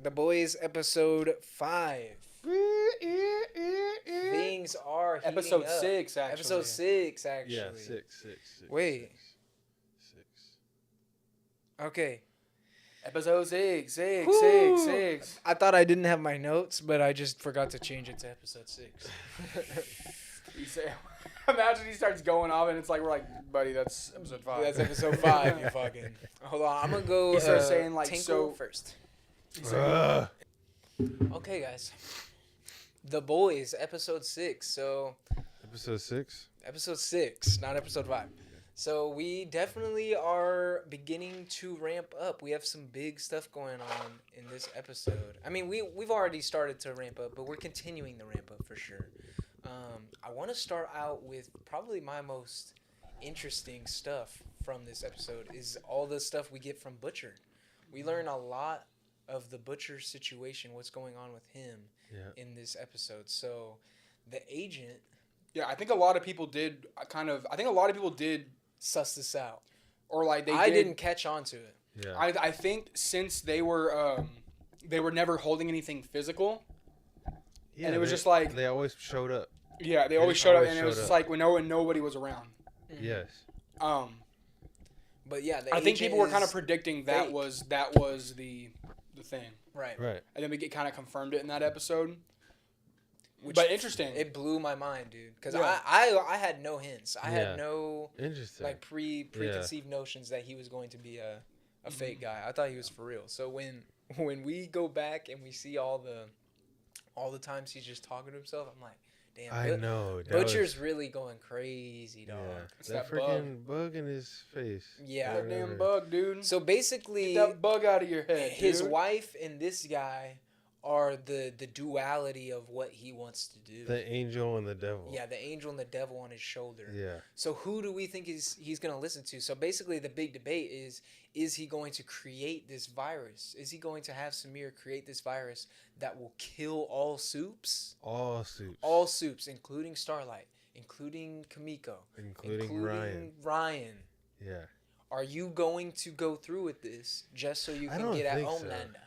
The Boys, episode 5. Things are heating Episode up. 6, actually. Episode 6, actually. Yeah, six. Wait. Six. Okay. Episode 6. Whew. I thought I didn't have my notes, but I just forgot to change it to episode 6. Imagine he starts going off and it's like, we're like, buddy, that's episode 5. That's episode 5, you fucking. Hold on, I'm gonna go. He starts saying, like, Tinkle so- first. Ugh. Okay, guys. The Boys, episode 6. So, Episode 6? episode 6, not episode 5. So, we definitely are beginning to ramp up. We have some big stuff going on in this episode. I mean, we've already started to ramp up, but we're continuing to ramp up for sure. I want to start out with probably my most interesting stuff from this episode is all the stuff we get from Butcher. We learn a lot of the Butcher situation, what's going on with him in this episode. So, the agent... Yeah, I think a lot of people did suss this out. Or like I didn't catch on to it. Yeah. I think since they were never holding anything physical. Yeah, and it was just like... They always showed up. Yeah, they always showed up, and it was just like when nobody was around. Mm-hmm. Yes. But yeah, I think people were kind of predicting that fake. was the thing. Right. And then we kind of confirmed it in that episode. Which but interesting. It blew my mind, dude. Because Yeah. I had no hints. I had no Interesting. like preconceived notions that he was going to be a fake guy. I thought he was for real. So when we go back and we see all the times he's just talking to himself, I'm like, damn. I know. Butcher's really going crazy, dog. Yeah. It's That that freaking bug in his face. Yeah. That damn bug, dude. So basically, Get that bug out of your head, his dude. wife and this guy are the duality of what he wants to do. The angel and the devil. Yeah, the angel and the devil on his shoulder. Yeah. So who do we think he's going to listen to? So basically the big debate is he going to create this virus? Is he going to have Samir create this virus that will kill all soups? All soups. All soups, including Starlight, including Kamiko, Including Ryan. Yeah. Are you going to go through with this just so you I can don't get at think so. Homelander?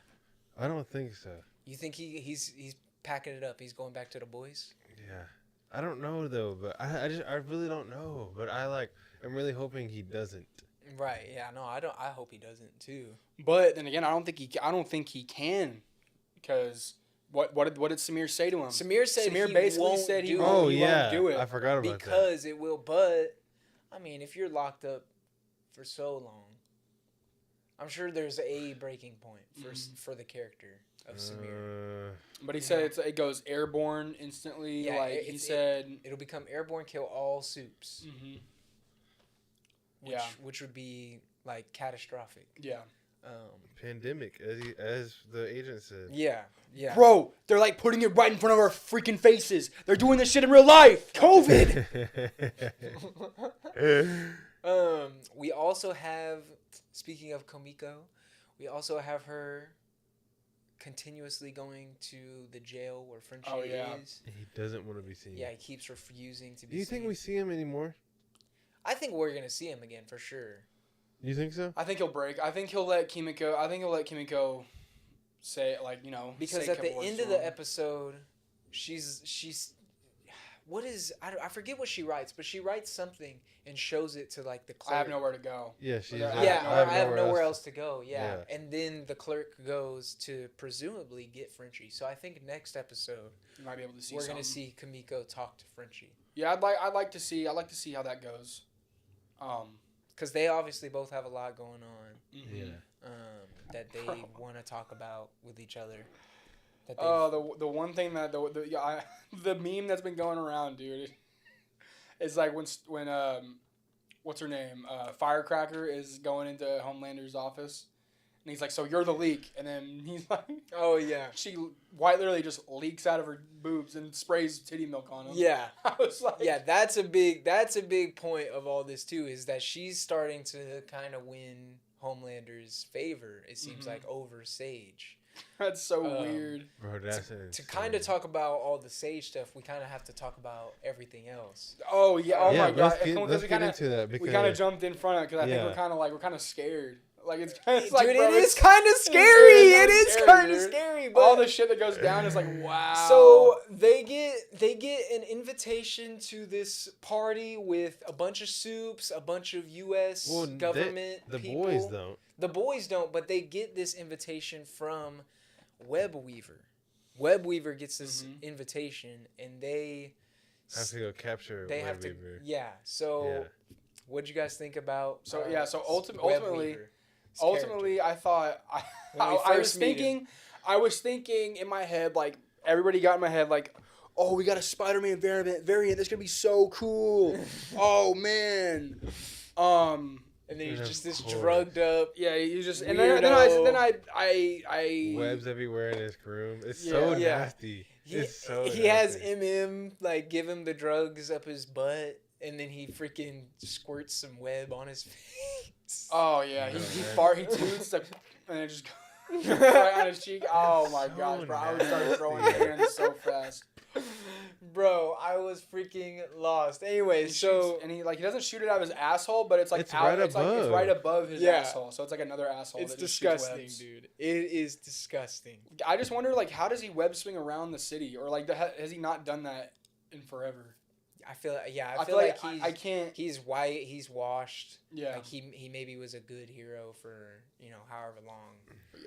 I don't think so. You think he's packing it up? He's going back to the boys? Yeah. I don't know though, but I really don't know. But I'm really hoping he doesn't. Right. Yeah. No. I hope he doesn't too. But then again, I don't think he can, because what did Samir say to him? Samir basically said he Oh won't yeah. do it. I forgot about that. Because it will. But I mean, if you're locked up for so long, I'm sure there's a breaking point for the character of Samir. But he said it goes airborne instantly. Yeah, like he said, it'll become airborne, kill all soups. Mm-hmm. Which would be like catastrophic. Yeah. Pandemic, as the agent said. Yeah. Yeah. Bro, they're like putting it right in front of our freaking faces. They're doing this shit in real life. COVID. We also have, speaking of Komiko, we also have her continuously going to the jail where Frenchie is. He doesn't want to be seen. Yeah, he keeps refusing to be seen. Do you think we see him anymore? I think we're going to see him again for sure. You think so? I think he'll break. I think he'll let Kimiko say, like, because say at the couple end words of to the him. episode, she's what is I forget what she writes, but she writes something and shows it to like the clerk. I have nowhere to go. Yeah, she's. I have nowhere else to go. Yeah. Yeah. And then the clerk goes to presumably get Frenchie. So I think next episode You might be able to see. we're gonna see Kamiko talk to Frenchie. Yeah, I'd like to see how that goes. Because they obviously both have a lot going on. Mm-hmm. Yeah. That they want to talk about with each other. The one thing that the meme that's been going around, dude, is like when what's her name, Firecracker is going into Homelander's office, and he's like, "So you're the leak," and then he's like, "Oh yeah." She literally just leaks out of her boobs and sprays titty milk on him. Yeah. I was like, yeah, that's a big point of all this too, is that she's starting to kind of win Homelander's favor. It seems like over Sage. That's so weird. Bro, that's to kind of talk about all the Sage stuff, we kind of have to talk about everything else. Oh yeah! Oh my god! Let's get into that because we kind of jumped in front of it because I think Yeah. we're kind of scared. Like it's Dude, like, bro, it is it's kind of scary. It is kind of scary. But all the shit that goes down is like, wow. So they get an invitation to this party with a bunch of soups, a bunch of U.S. government the people. boys don't. The boys don't, but they get this invitation from Webweaver. Webweaver gets this invitation, and they have to go capture. They have to. Yeah. So, what'd you guys think about? So ultimately, I thought I was thinking in my head, like everybody got in my head, like, oh, we got a Spider-Man variant. That's gonna be so cool. Oh man. And then he's just this drugged up. Yeah, you just and weirdo. then I webs everywhere in his room. It's so nasty. He has MM like give him the drugs up his butt, and then he freaking squirts some web on his face. Oh yeah, he toots and it just goes right on his cheek. Oh my gosh, bro! I would start throwing hands so fast. Bro, I was freaking lost. Anyway, he doesn't shoot it out of his asshole, but it's like it's right above his asshole. So it's like another asshole. It's disgusting, dude. It is disgusting. I just wonder, like, how does he web swing around the city, or like, has he not done that in forever? I feel like I can't. He's white. He's washed. Yeah. Like he maybe was a good hero for however long,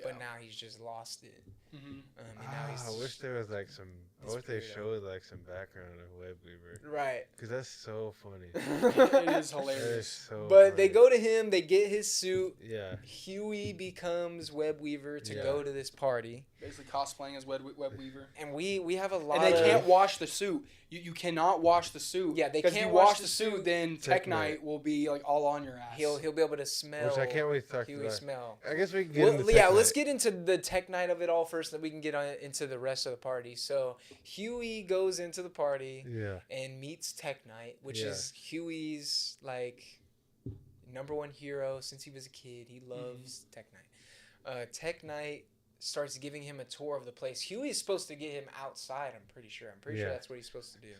but now he's just lost it. Mm-hmm. And now he's. I wish there was like some. I wish they showed like some background of Webweaver. Right. Because that's so funny. It is hilarious. That is so but funny. they go to him. They get his suit. Yeah. Huey becomes Webweaver to go to this party. Basically cosplaying as Webweaver. And we have a lot. And they can't wash the suit. You cannot wash the suit. Yeah, they can't. Because if you wash the suit, then Tech Knight will be like all on your ass. He'll be able to smell. Which I can't really talk Huey about. Smell. I guess we can get into let's get into the Tech Knight of it all first, then we can get into the rest of the party. So Huey goes into the party and meets Tech Knight, which is Huey's like #1 hero since he was a kid. He loves Tech Knight. Tech Knight starts giving him a tour of the place. Huey is supposed to get him outside, I'm pretty sure that's what he's supposed to do.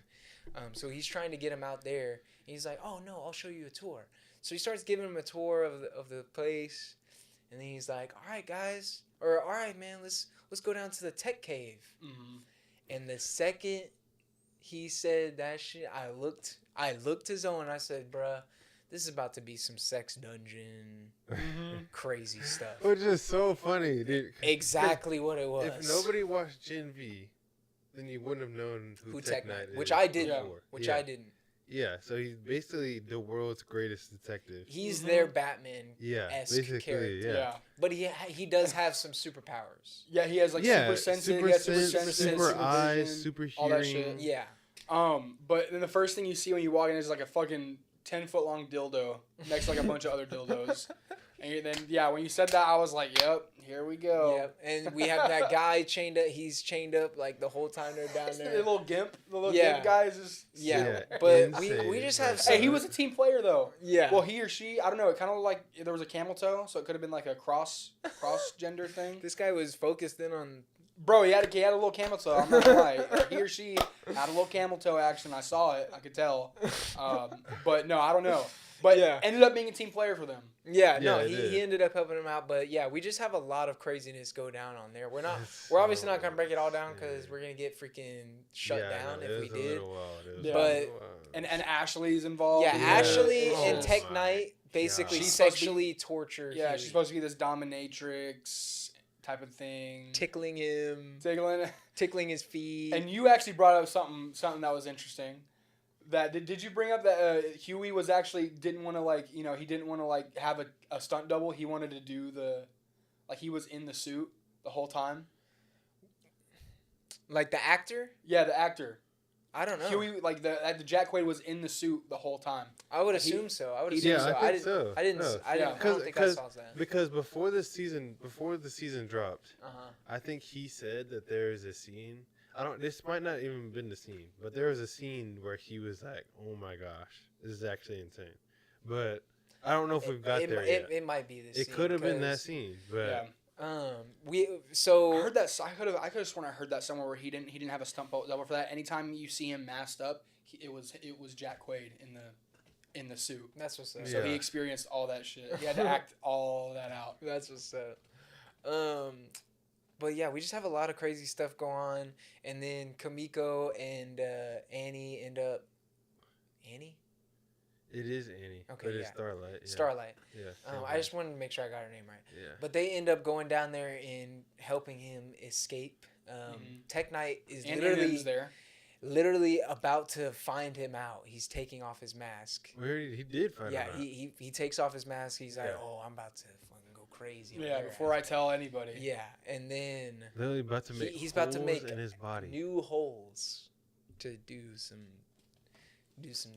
So he's trying to get him out there. He's like, oh no, I'll show you a tour. So he starts giving him a tour of the place, and then he's like, all right guys, or all right man, let's go down to the tech cave. And the second he said that shit, I looked his own and I said, bruh, this is about to be some sex dungeon, crazy stuff. Which is so funny, dude. Exactly what it was. If nobody watched Gen V, then you wouldn't have known who Tech Knight is. Which I didn't. I didn't. Yeah, so he's basically the world's greatest detective. He's their Batman-esque basically, character. Yeah. But he does have some superpowers. Yeah, he has like super sense, super eyes, super hearing. All that shit. Yeah. But then the first thing you see when you walk in is like a fucking 10-foot long dildo next to like a bunch of other dildos. And then, when you said that, I was like, yep, here we go. Yep, and we have that guy chained up. He's chained up like the whole time they're down there. The little gimp. The little gimp guy is just... Yeah, but we just have some... Hey, he was a team player, though. Yeah. Well, he or she, I don't know, it kind of looked like there was a camel toe, so it could have been like a cross-gender thing. This guy was focused in on... Bro, he had a little camel toe. I'm not gonna lie. He or she had a little camel toe action. I saw it. I could tell. But no, I don't know. But ended up being a team player for them. Yeah, he ended up helping him out. But yeah, we just have a lot of craziness go down on there. We're obviously not gonna break it all down because we're gonna get freaking shut down if we did. But and Ashley's involved. Yeah, Ashley and Tech Knight basically sexually torture. Yeah, she's supposed to be this dominatrix type of thing. Tickling his feet. And you actually brought up something that was interesting. That did you bring up that Huey was actually didn't want to have a stunt double. He wanted to do he was in the suit the whole time. Like the actor? Yeah, the actor. I don't know. Huey, the Jack Quaid was in the suit the whole time. I would assume so. I don't think I saw that. Because before the season dropped, I think he said that there is a scene. This might not even been the scene, but there was a scene where he was like, "Oh my gosh, this is actually insane." But I don't know if we've got there yet. It might be this. It could have been that scene, but yeah. I heard that. I could have sworn I heard that somewhere where he didn't have a stunt double for that. Anytime you see him masked up, it was Jack Quaid in the. in the suit. That's what's up. So he Yeah. experienced all that shit. He had to act all that out. That's what's up. But yeah, we just have a lot of crazy stuff going on, and then Kamiko and Annie end up. Annie? It is Annie. Okay, But it's yeah. Starlight. Yeah. Starlight. Yeah. I just wanted to make sure I got her name right. Yeah. But they end up going down there and helping him escape. Tech Knight is And literally Em's there. literally about to find him out. He's taking off his mask. Where he did find Yeah, him out. he takes off his mask. He's like, Yeah. oh, I'm about to fucking go crazy. Yeah, before I tell anybody. Yeah, and then Literally about to make he's about to holes make in his body. new holes to do some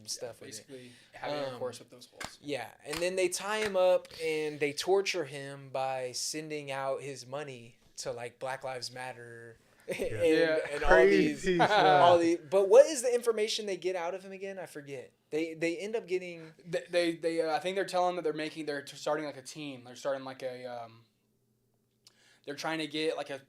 stuff with it. Basically, having intercourse with those holes. Yeah, and then they tie him up and they torture him by sending out his money to like Black Lives Matter and Crazy all stuff. these. But what is the information they get out of him again? I forget. They end up getting. They I think they're telling that they're starting like a team. They're starting like a they're trying to get like a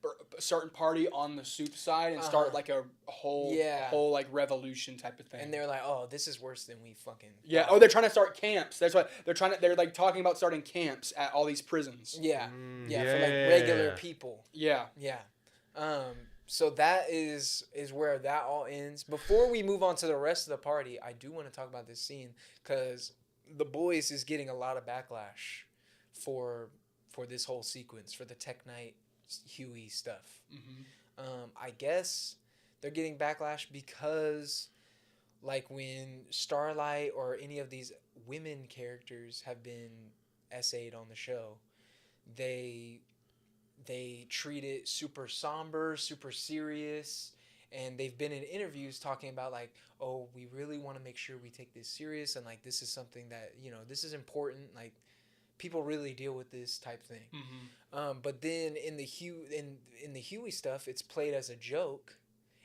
certain party on the soup side and start like a whole like revolution type of thing. And they're like, oh, this is worse than we fucking. Yeah. thought. Oh, they're trying to start camps. That's why they're like talking about starting camps at all these prisons. Yeah, Yeah. for like regular people. Yeah. Yeah. So that is where that all ends. Before we move on to the rest of the party, I do want to talk about this scene because the boys is getting a lot of backlash for this whole sequence, for the Tech Knight Huey stuff. I guess they're getting backlash because like when Starlight or any of these women characters have been essayed on the show, they treat it super somber, super serious, and they've been in interviews talking about like, oh, we really want to make sure we take this serious, and like this is something that, you know, this is important, like people really deal with this type thing. But then in the Huey stuff, it's played as a joke,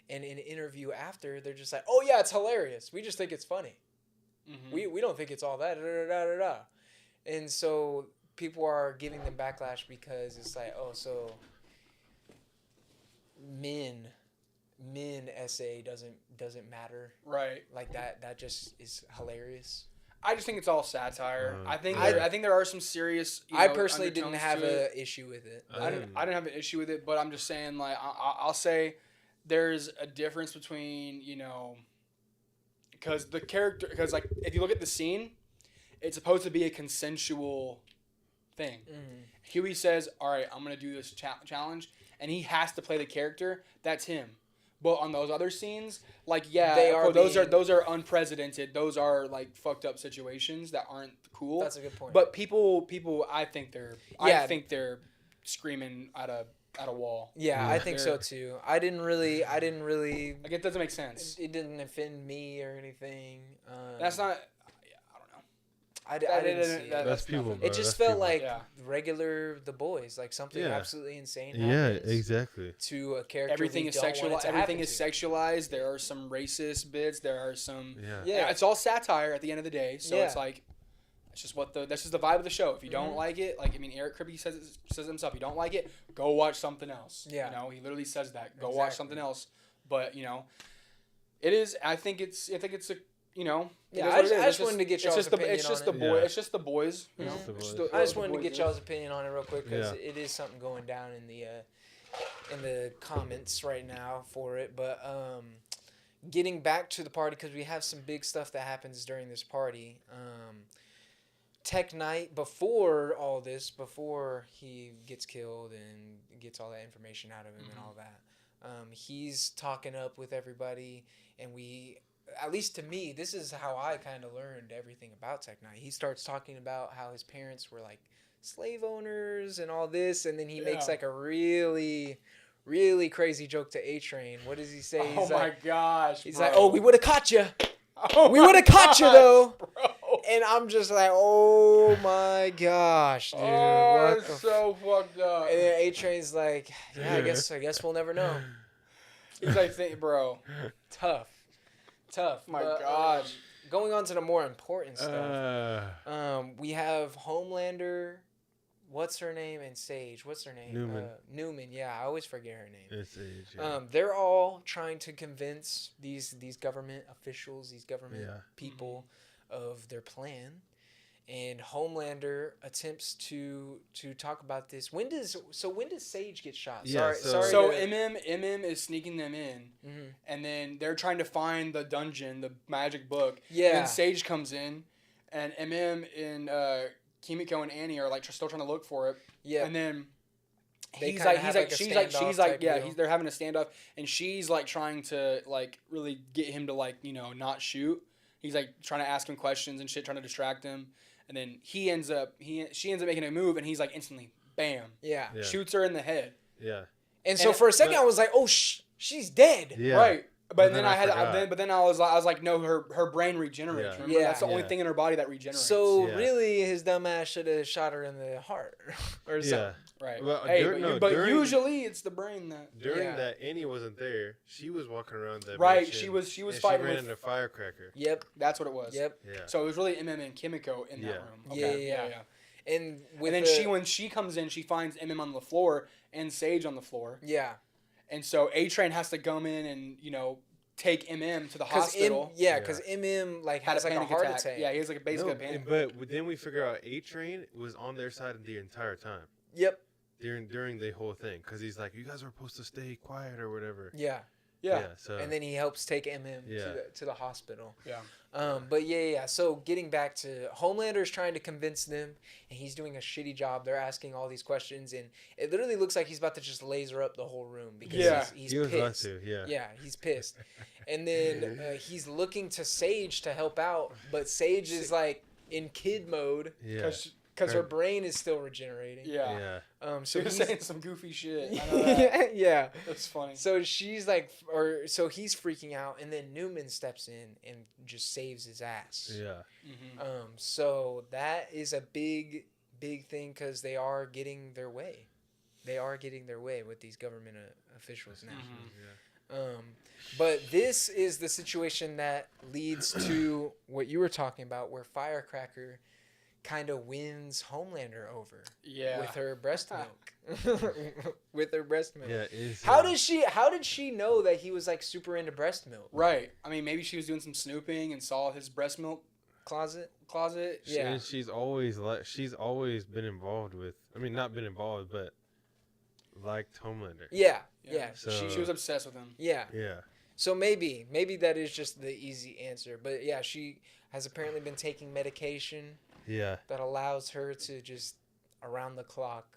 and in an interview after, they're just like, oh yeah, it's hilarious, we just think it's funny. We don't think it's all that and so people are giving them backlash because it's like, oh, so men essay doesn't matter, Right. like that just is hilarious. I just think it's all satire. I think there are some serious. I personally didn't undertones have to an it. issue with it. I didn't have an issue with it, but I'm just saying, like, I'll say there's a difference between, you know, because like if you look at the scene, it's supposed to be a consensual thing. Huey says, all right, I'm going to do this challenge, and he has to play the character. That's him. But on those other scenes, like, yeah, those are unprecedented. Those are like fucked up situations that aren't cool. That's a good point. But people, I think they're screaming at a wall. Yeah, I think so too. I didn't really Like, it doesn't make sense. It didn't offend me or anything. That's not. I didn't see it. That's people, It bro. just That's felt people. like regular The Boys, like something Yeah. absolutely insane Yeah, happens exactly. to a character. Everything we is don't want it sexualized. to Everything happen is to. sexualized. There are some racist bits. There are some. Yeah. It's all satire at the end of the day. So Yeah. it's like, it's just that's just the vibe of the show. If you don't like it, like, I mean, Eric Kripke says himself, you don't like it, go watch something else. Yeah. You know, he literally says that. Go watch something else. But, you know, it is. I think it's a. You know, Yeah, I just wanted to get y'all's opinion It's just on the it. boy. Yeah. It's just the boys. You know, It's the It's boys. I just the wanted to boys get is. y'all's opinion on it real quick because Yeah. it is something going down in the comments right now for it. But getting back to the party, because we have some big stuff that happens during this party. Tech Knight, before all this, before he gets killed and gets all that information out of him and all that, he's talking up with everybody, and at least to me, this is how I kind of learned everything about Tech Knight. He starts talking about how his parents were like slave owners and all this, and then he makes like a really, really crazy joke to A-Train. What does he say? He's Oh my gosh! He's bro. like, "Oh, we would have caught you. Oh We my would have caught you gosh, though." bro. And I'm just like, "Oh my gosh, dude! Oh, what it's the?" so fucked up. And then A-Train's like, "Yeah, I guess we'll never know." He's like, bro. Tough. My But, gosh. going on to the more important stuff. We have Homelander, what's her name, and Sage. What's her name? Newman. Newman. Yeah, I always forget her name. It's age. Yeah. They're all trying to convince these government officials, these government Yeah. people, of their plan. And Homelander attempts to talk about this. When does Sage get shot? Yeah, sorry. So to- MM is sneaking them in, and then they're trying to find the dungeon, the magic book. Yeah. And then Sage comes in, and MM and Kimiko and Annie are like still trying to look for it. Yeah. And then They she's kinda like, have, like, a she's standoff like, type yeah, deal. they're having a standoff, and she's like trying to like really get him to like not shoot. He's like trying to ask him questions and shit, trying to distract him, and then she ends up making a move, and he's like instantly, bam, Yeah. Yeah. shoots her in the head. Yeah. And so And- for a second but- I was like, oh, she's dead. Yeah. Right. But But then then I I had, forgot. but then I was like, no, her brain regenerates. Yeah. Remember, Yeah. that's the only Yeah. thing in her body that regenerates. So Yeah. really, his dumbass should have shot her in the heart or something. Yeah. right. Well, Hey, but during- usually it's the brain that. During Yeah. that, Annie wasn't there. She was walking around the Right. mansion, She was and fighting She ran with. into a firecracker. Yep. That's what it was. Yep. Yeah. So it was really MM and Kimiko in that Yeah. room. Yeah, Okay. yeah. And with And then the, when she comes in, she finds MM on the floor and Sage on the floor, yeah, and so A-Train has to come in and take MM to the because hospital. because MM like Had has a like a panic heart attack. attack. Yeah, he has like basically No, a panic. but then we figure out A-Train was on their side the entire time Yep. during the whole thing because he's like, you guys were supposed to stay quiet or whatever. Yeah. Yeah. So And then he helps take MM Yeah. to the hospital. Yeah. But yeah. So getting back to Homelander's trying to convince them, and he's doing a shitty job. They're asking all these questions, and it literally looks like he's about to just laser up the whole room because Yeah. he's he was about pissed. to. Yeah. Yeah, he's pissed. And then he's looking to Sage to help out, but Sage is like in kid mode Yeah. because her brain is still regenerating. Yeah. Yeah. So She was he's, saying some goofy shit. I know that. yeah. That's funny. So she's like, so he's freaking out, and then Newman steps in and just saves his ass. Yeah. Mm-hmm. So that is a big thing because they are getting their way. They are getting their way with these government officials now. Mm-hmm. But this is the situation that leads to what you were talking about, where Firecracker kind of wins Homelander over Yeah. with her breast milk. With her breast milk. Yeah. Is, How did she know that he was like super into breast milk? Right. I mean, maybe she was doing some snooping and saw his breast milk Closet? closet. Yeah. And she's always been involved with. I mean, not been involved, but liked Homelander. Yeah. Yeah. So- She was obsessed with him. Yeah. Yeah. So maybe that is just the easy answer. But yeah, she has apparently been taking medication Yeah. that allows her to just around the clock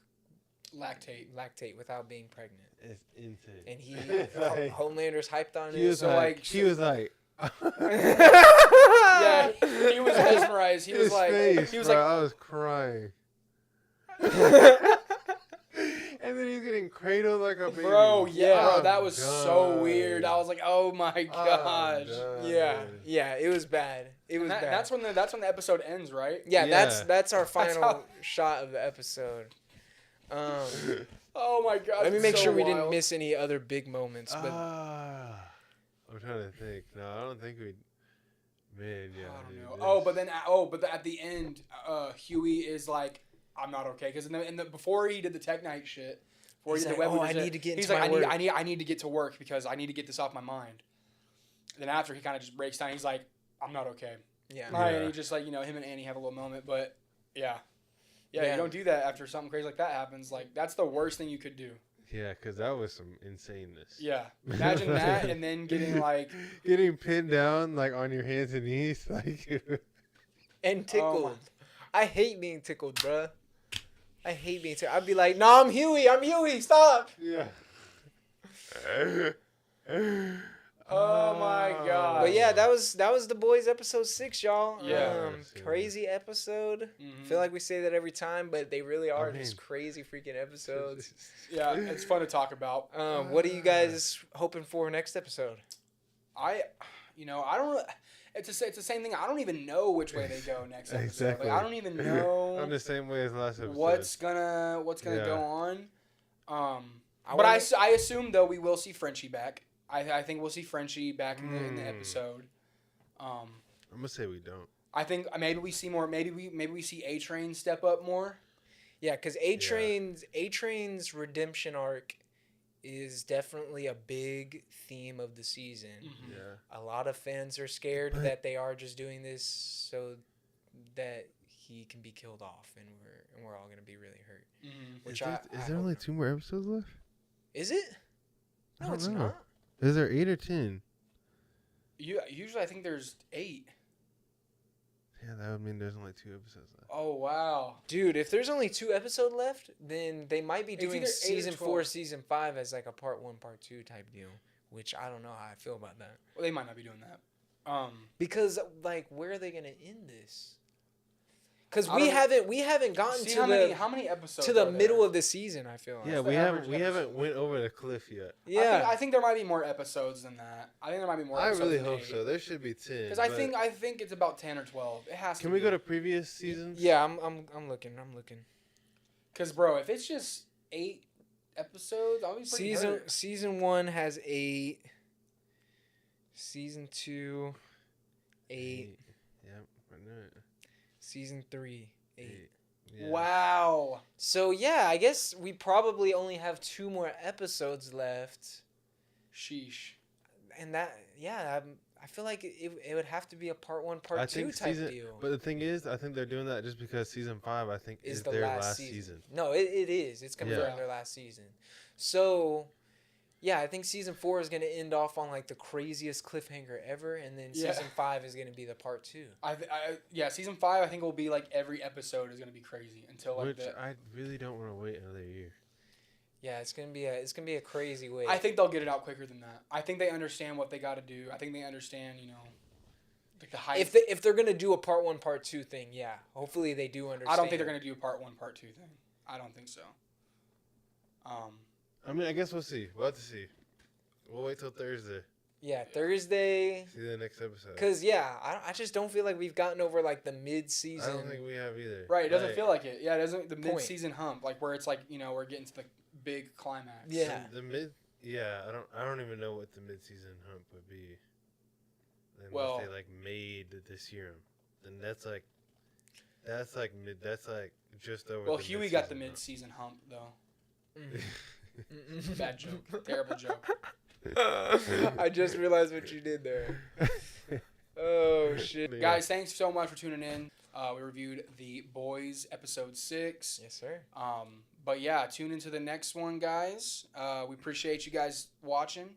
Lactate. without being pregnant. It's insane. And he Like, Homelander's hyped on he it. was so, like, like, he was like. Yeah, he was mesmerized. He was His like, face, he was bro, like, I was crying. And then he's getting cradled like a baby. bro, yeah, I'm that was so done. weird. I was like, oh my I'm gosh. done. yeah, it was bad. It was bad. That's when the episode ends, right? yeah, Yeah. that's our That's final how- shot of the episode. Oh my god. Let me it's make so sure we didn't wild. miss any other big moments. But I'm trying to think. No, I don't think we. Man, yeah. I dude, don't this- know. But at the end, Huey is like, I'm not okay, because before he did the Tech Night shit, before He's he did like, the web "Oh, I shit, need to get he's into like, my work." I need to get to work because I need to get this off my mind. And then after he kind of just breaks down, he's like, I'm not okay. yeah, Yeah. And he just like, him and Annie have a little moment, but yeah, Yeah. you don't do that after something crazy like that happens. Like that's the worst thing you could do. Yeah, because that was some insaneness. Yeah, imagine that, and then getting like, Getting pinned down like on your hands and knees, like. and tickled. Oh I hate being tickled, bruh. I hate being tickled. I'd be like, "No, I'm Huey. Stop." Yeah. Oh my God. But yeah, that was the boys episode 6, y'all. Yeah. Crazy episode. Mhm. Feel like we say that every time, but they really are mean- just crazy freaking episodes. Yeah, it's fun to talk about. What are you guys hoping for next episode? I don't. It's the same thing. I don't even know which way they go next episode. Exactly. Like, I don't even know I'm the same way as last episode. what's gonna Yeah. go on. I But wanna- I assume though we will see Frenchie back. I think we'll see Frenchie back in the episode. I'm gonna say we don't. I think maybe we see more. Maybe we see A-Train step up more. Yeah, because A-Train's redemption arc is definitely a big theme of the season. Mhm. Yeah. A lot of fans are scared But- that they are just doing this so that he can be killed off, and we're all gonna be really hurt. Mhm. Which Is there only 2 more episodes left? Is it? I No, don't it's know. not. Is there 8 or 10? Usually I think there's 8. Yeah, that would mean there's only 2 episodes left. Oh wow. Dude, if there's only 2 episodes left, then they might be It's doing either 8 or season 4, 12. season 5 as like a part 1, part 2 type deal. Which I don't know how I feel about that. Well, they might not be doing that. Because like, where are they gonna end this? Because I we don't- haven't gotten See to how many episodes to the are there? middle of the season. I feel like. Yeah, the we average haven't episode? went over the cliff yet. Yeah. I think there might be more episodes than that. I think there might be more. I episodes really than hope 8. so. There should be 10. Because I think it's about 10 or 12. It has to. Can we go to previous seasons? Yeah, I'm looking. Because bro, if it's just 8 episodes, I'll be pretty hurt. Season 1 has 8. Season 2, 8. Yep, I knew it. Season 3, 8. Yeah. Wow. So yeah, I guess we probably only have 2 more episodes left, Sheesh. and I feel like it would have to be a part 1, part I 2 think type season, deal. but the thing is, I think they're doing that just because season 5, I think, is the their last season. No, it is. It's confirmed Yeah. their last season. So, yeah, I think season 4 is gonna end off on like the craziest cliffhanger ever, and then Yeah. season 5 is gonna be the part 2. Yeah, season 5 I think will be like every episode is gonna be crazy until like Which I really don't want to wait another year. Yeah, it's gonna be a crazy wait. I think they'll get it out quicker than that. I think they understand what they got to do. I think they understand, like the hype. if they're gonna do a part 1, part 2 thing, yeah, hopefully they do understand. I don't think they're gonna do a part 1, part 2 thing. I don't think so. I mean, I guess we'll see. We'll have to see. We'll wait till Thursday. Yeah, Thursday. See the next episode. Cause yeah, I just don't feel like we've gotten over like the mid-season. I don't think we have either. Right, it doesn't feel like it. Yeah, it doesn't. The Point. mid-season hump, like where it's like we're getting to the big climax. Yeah. The mid. Yeah, I don't even know what the mid-season hump would be. Then Well- if they like made the serum, then that's like mid. That's like just over. Well, the Huey got the mid-season mid-season hump though. Mm. Bad joke. Terrible joke. I just realized what you did there. Oh shit, Yeah. Guys, thanks so much for tuning in. We reviewed The Boys episode 6. Yes, sir. But yeah, tune into the next one, guys. We appreciate you guys watching.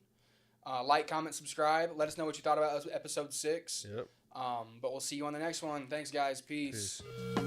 Like, comment, subscribe. Let us know what you thought about episode 6. Yep. But we'll see you on the next one. Thanks, guys. Peace. Peace.